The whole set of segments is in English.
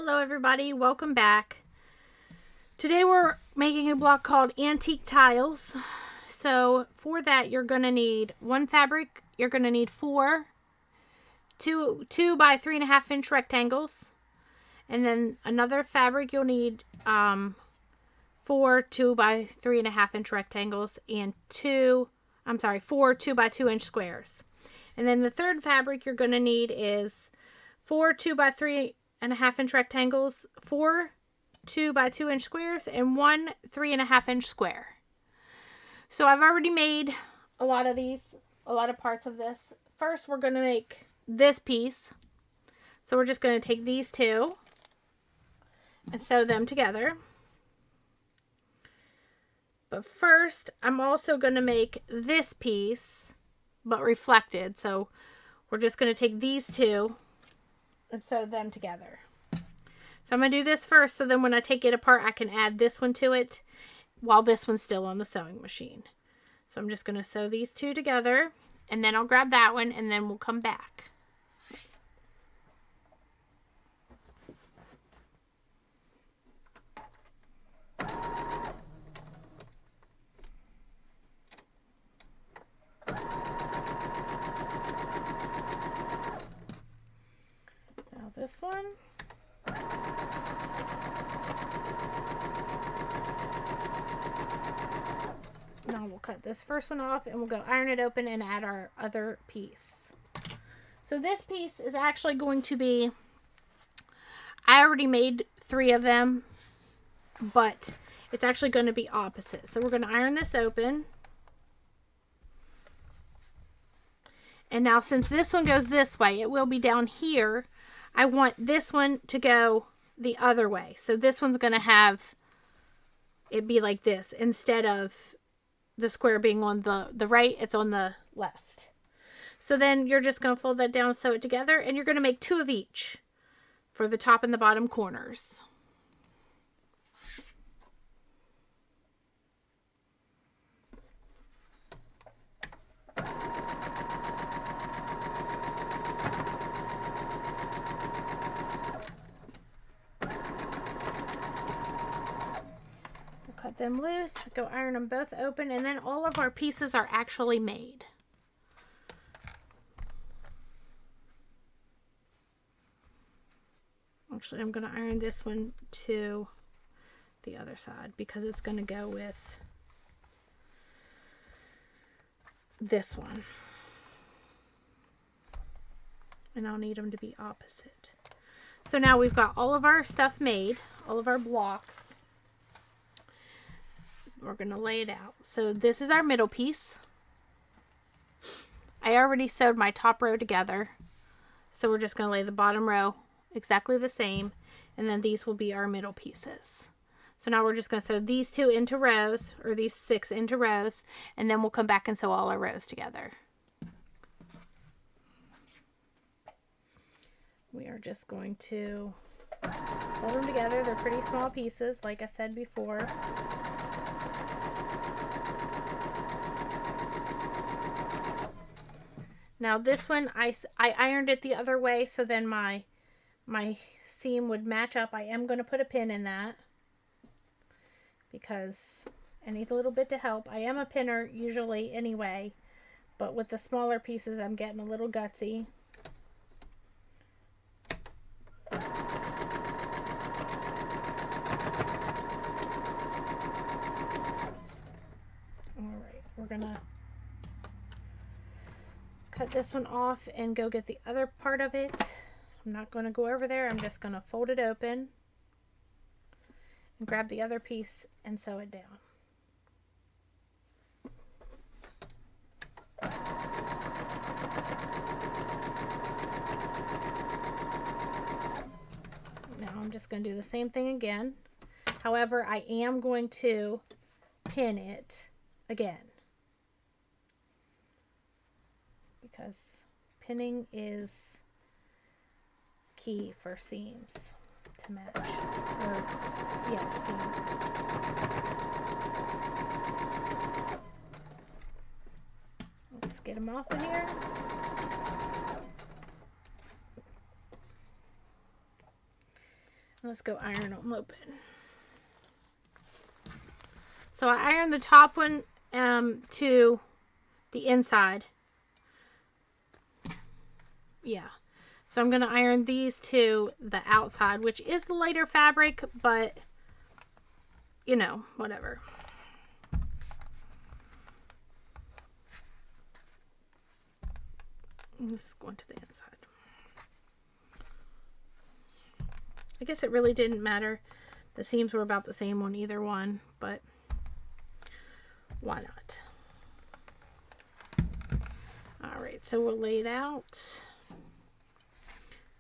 Hello everybody, welcome back. Today we're making a block called Antique Tiles. So for that you're going to need one fabric, you're going to need two by 3.5 inch rectangles. And then another fabric you'll need 4 2 by 3.5 inch rectangles and 4 2 by 2 inch squares. And then the third fabric you're going to need is 4 2 by 3.5 inch rectangles, 4 2 by 2 inch squares, and 1 3.5 inch square. So I've already made a lot of parts of this. First, we're going to make this piece. So we're just going to take these two and sew them together. But first, I'm also going to make this piece, but reflected. So we're just going to take these two and sew them together. So I'm going to do this first, so then when I take it apart, I can add this one to it while this one's still on the sewing machine. So I'm just going to sew these two together, and then I'll grab that one, and then we'll come back. Now this one. Now we'll cut this first one off and we'll go iron it open and add our other piece. So this piece is actually going to be, I already made 3 of them, but it's actually going to be opposite. So we're going to iron this open. And now since this one goes this way, it will be down here. I want this one to go the other way. So this one's going to have it be like this. Instead of the square being on the right, it's on the left. So then you're just going to fold that down, sew it together, and you're going to make 2 of each for the top and the bottom corners. Cut them loose, go iron them both open, and then all of our pieces are actually made. Actually, I'm going to iron this one to the other side because it's going to go with this one. And I'll need them to be opposite. So now we've got all of our stuff made, all of our blocks. We're going to lay it out. So this is our middle piece. I already sewed my top row together. So we're just going to lay the bottom row exactly the same. And then these will be our middle pieces. So now we're just going to sew these 2 into rows, or these 6 into rows. And then we'll come back and sew all our rows together. We are just going to hold them together. They're pretty small pieces, like I said before. Now this one, I ironed it the other way, so then my seam would match up. I am going to put a pin in that because I need a little bit to help. I am a pinner usually anyway, but with the smaller pieces, I'm getting a little gutsy. Alright, we're going to cut this one off and go get the other part of it. I'm not going to go over there. I'm just going to fold it open and grab the other piece and sew it down. Now I'm just going to do the same thing again. However, I am going to pin it again, because pinning is key for seams to match. Seams. Let's get them off of here. Let's go iron them open. So I ironed the top one to the inside. Yeah. So I'm going to iron these to the outside, which is the lighter fabric, but you know, whatever. This is going to the inside. I guess it really didn't matter. The seams were about the same on either one, but why not? Alright, so we'll lay it out.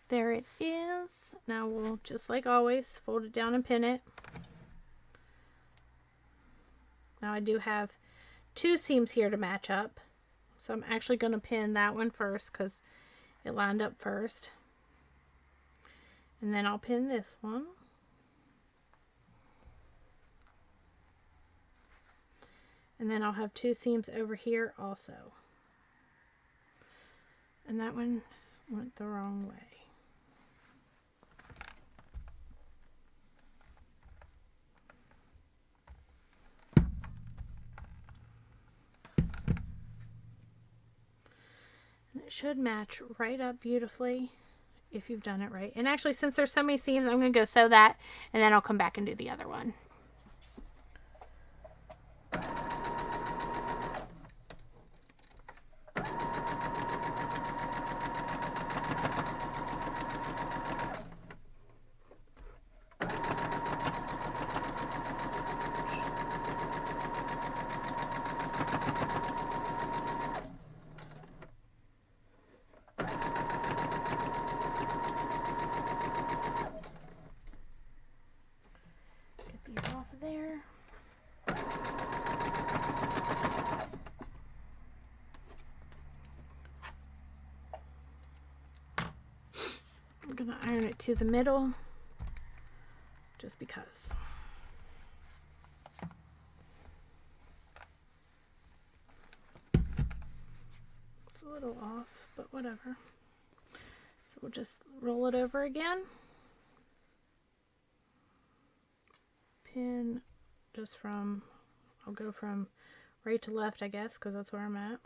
There it is. Now we'll, just like always, fold it down and pin it. Now I do have 2 seams here to match up. So I'm actually going to pin that one first because it lined up first. And then I'll pin this one. And then I'll have 2 seams over here also. And that one went the wrong way. And it should match right up beautifully if you've done it right. And actually, since there's so many seams, I'm going to go sew that and then I'll come back and do the other one. There. I'm gonna iron it to the middle just because. It's a little off, but whatever. So we'll just roll it over again. Pin just from, I'll go from right to left, I guess, because that's where I'm at.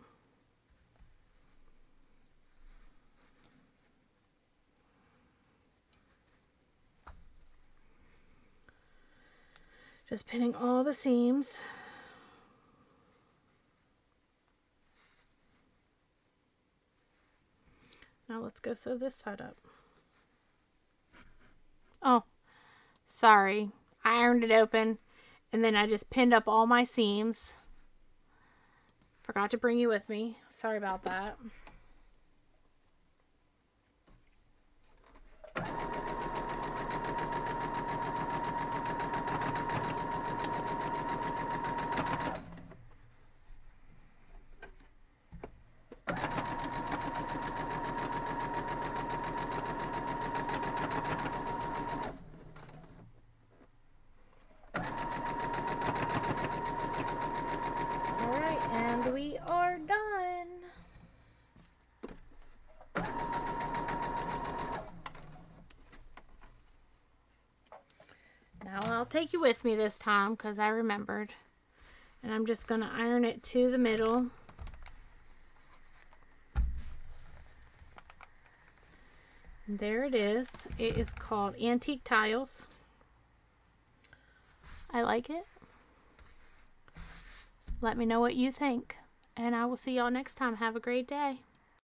Just pinning all the seams. Now let's go sew this side up. Oh, sorry. I ironed it open and then I just pinned up all my seams. Forgot to bring you with me. Sorry about that. We are done. Now I'll take you with me this time because I remembered. And I'm just going to iron it to the middle. And there it is. It is called Antique Tiles. I like it. Let me know what you think. And I will see y'all next time. Have a great day.